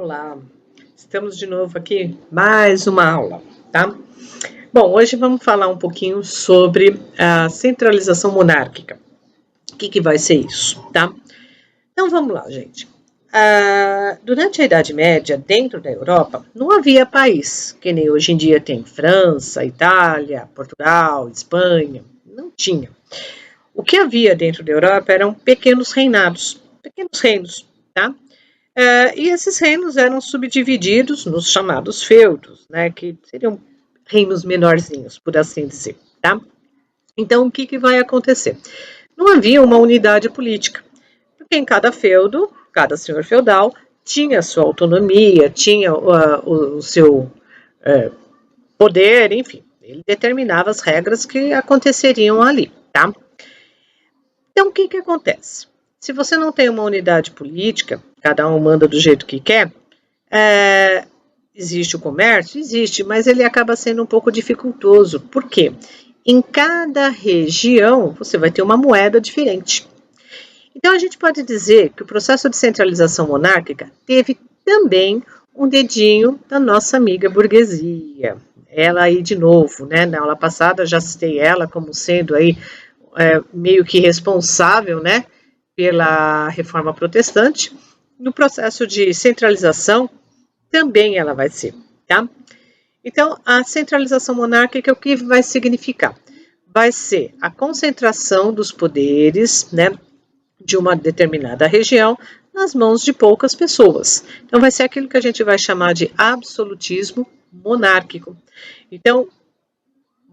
Olá, estamos de novo aqui, mais uma aula, tá? Bom, hoje vamos falar um pouquinho sobre a centralização monárquica. O que vai ser isso, tá? Então vamos lá, gente. Durante a Idade Média, dentro da Europa, não havia país, que nem hoje em dia tem França, Itália, Portugal, Espanha, não tinha. O que havia dentro da Europa eram pequenos reinados, pequenos reinos, tá? E esses reinos eram subdivididos nos chamados feudos, né, que seriam reinos menorzinhos, por assim dizer, tá? Então, o que vai acontecer? Não havia uma unidade política, porque em cada feudo, cada senhor feudal tinha sua autonomia, tinha o seu poder, enfim, ele determinava as regras que aconteceriam ali, tá? Então, o que acontece? Se você não tem uma unidade política, cada um manda do jeito que quer, existe o comércio? Existe, mas ele acaba sendo um pouco dificultoso. Por quê? Em cada região, você vai ter uma moeda diferente. Então, a gente pode dizer que o processo de centralização monárquica teve também um dedinho da nossa amiga burguesia. Ela aí de novo, né? Na aula passada já citei ela como sendo aí meio que responsável, né, pela reforma protestante. No processo de centralização, também ela vai ser, tá? Então, a centralização monárquica, o que vai significar? Vai ser a concentração dos poderes, né, de uma determinada região nas mãos de poucas pessoas. Então, vai ser aquilo que a gente vai chamar de absolutismo monárquico. Então,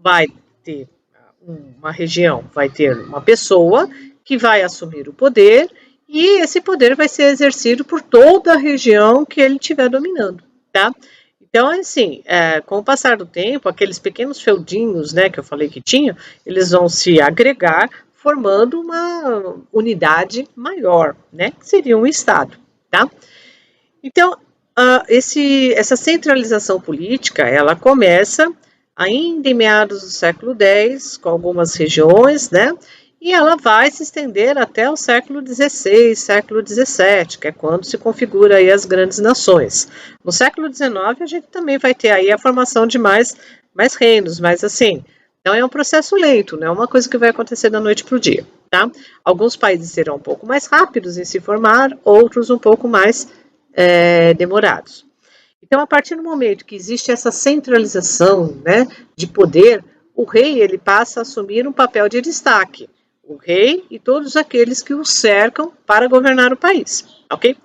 vai ter uma região, vai ter uma pessoa que vai assumir o poder e esse poder vai ser exercido por toda a região que ele estiver dominando, tá? Então, assim, com o passar do tempo, aqueles pequenos feudinhos, né, que eu falei que tinha, eles vão se agregar, formando uma unidade maior, né, que seria um estado, tá? Então, essa centralização política, ela começa ainda em meados do século X, com algumas regiões, né? E ela vai se estender até o século XVI, século XVII, que é quando se configura aí as grandes nações. No século XIX, a gente também vai ter aí a formação de mais reinos, mas assim, não é um processo lento, não é uma coisa que vai acontecer da noite para o dia, tá? Alguns países serão um pouco mais rápidos em se formar, outros um pouco mais demorados. Então, a partir do momento que existe essa centralização, né, de poder, o rei ele passa a assumir um papel de destaque. O rei e todos aqueles que o cercam para governar o país, ok?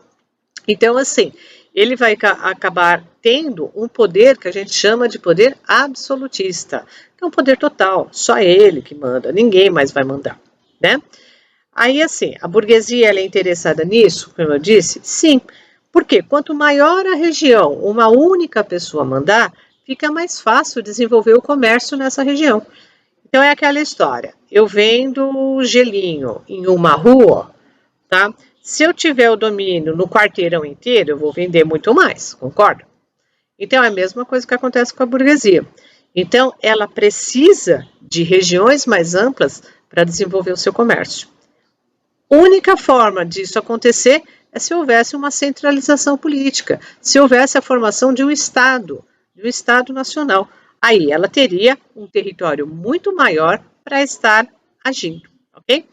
Então, assim, ele vai acabar tendo um poder que a gente chama de poder absolutista, que é um poder total, só ele que manda, ninguém mais vai mandar, né? Aí, assim, a burguesia ela é interessada nisso, como eu disse? Sim. Porque quanto maior a região, uma única pessoa mandar, fica mais fácil desenvolver o comércio nessa região. Então é aquela história, eu vendo gelinho em uma rua, tá? Se eu tiver o domínio no quarteirão inteiro, eu vou vender muito mais, concorda? Então é a mesma coisa que acontece com a burguesia. Então ela precisa de regiões mais amplas para desenvolver o seu comércio. Única forma disso acontecer é se houvesse uma centralização política, se houvesse a formação de um Estado nacional. Aí ela teria um território muito maior para estar agindo, ok?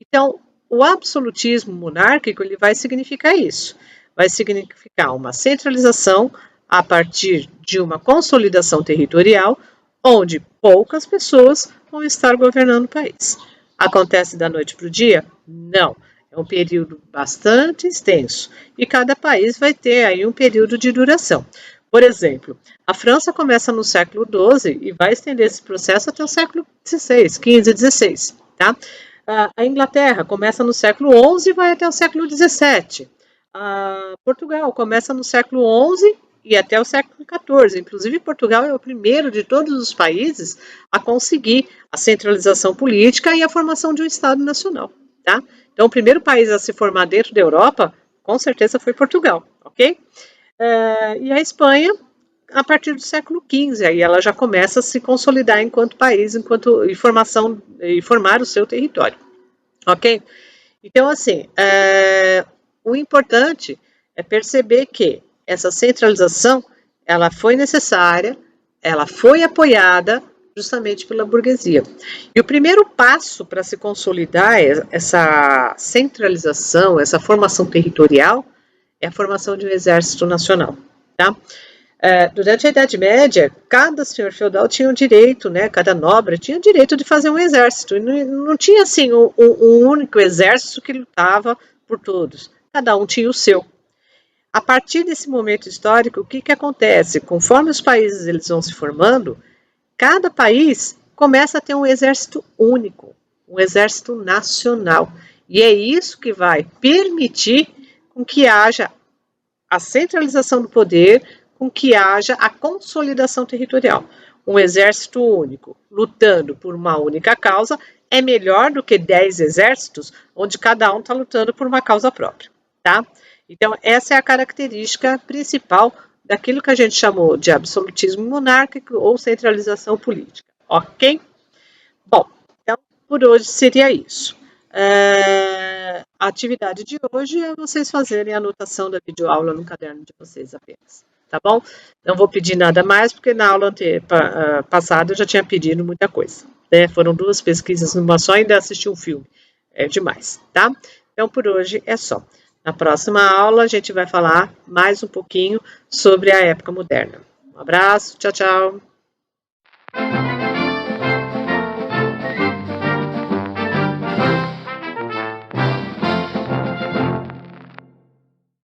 Então, o absolutismo monárquico ele vai significar isso. Vai significar uma centralização a partir de uma consolidação territorial, onde poucas pessoas vão estar governando o país. Acontece da noite para o dia? Não. É um período bastante extenso e cada país vai ter aí um período de duração. Por exemplo, a França começa no século XII e vai estender esse processo até o século XVI, XV, XVI, tá? A Inglaterra começa no século XI e vai até o século XVII. Portugal começa no século XI e até o século XIV. Inclusive, Portugal é o primeiro de todos os países a conseguir a centralização política e a formação de um Estado nacional, tá? Então, o primeiro país a se formar dentro da Europa, com certeza, foi Portugal, ok? E a Espanha, a partir do século XV, aí ela já começa a se consolidar enquanto país, e formar o seu território, ok? Então, assim, o importante é perceber que essa centralização, ela foi necessária, ela foi apoiada justamente pela burguesia. E o primeiro passo para se consolidar essa centralização, essa formação territorial, é a formação de um exército nacional, tá? Durante a Idade Média, cada senhor feudal tinha o direito, né, cada nobre tinha o direito de fazer um exército. E não tinha assim um único exército que lutava por todos. Cada um tinha o seu. A partir desse momento histórico, o que acontece? Conforme os países eles vão se formando, cada país começa a ter um exército único, um exército nacional. E é isso que vai permitir com que haja a centralização do poder, com que haja a consolidação territorial. Um exército único, lutando por uma única causa, é melhor do que 10 exércitos, onde cada um está lutando por uma causa própria, tá? Então, essa é a característica principal daquilo que a gente chamou de absolutismo monárquico ou centralização política, ok? Bom, então, por hoje seria isso. A atividade de hoje é vocês fazerem a anotação da videoaula no caderno de vocês apenas, tá bom? Não vou pedir nada mais, porque na aula passada eu já tinha pedido muita coisa, né? Foram 2 pesquisas numa só e ainda assisti um filme. É demais, tá? Então, por hoje é só. Na próxima aula, a gente vai falar mais um pouquinho sobre a época moderna. Um abraço, tchau, tchau!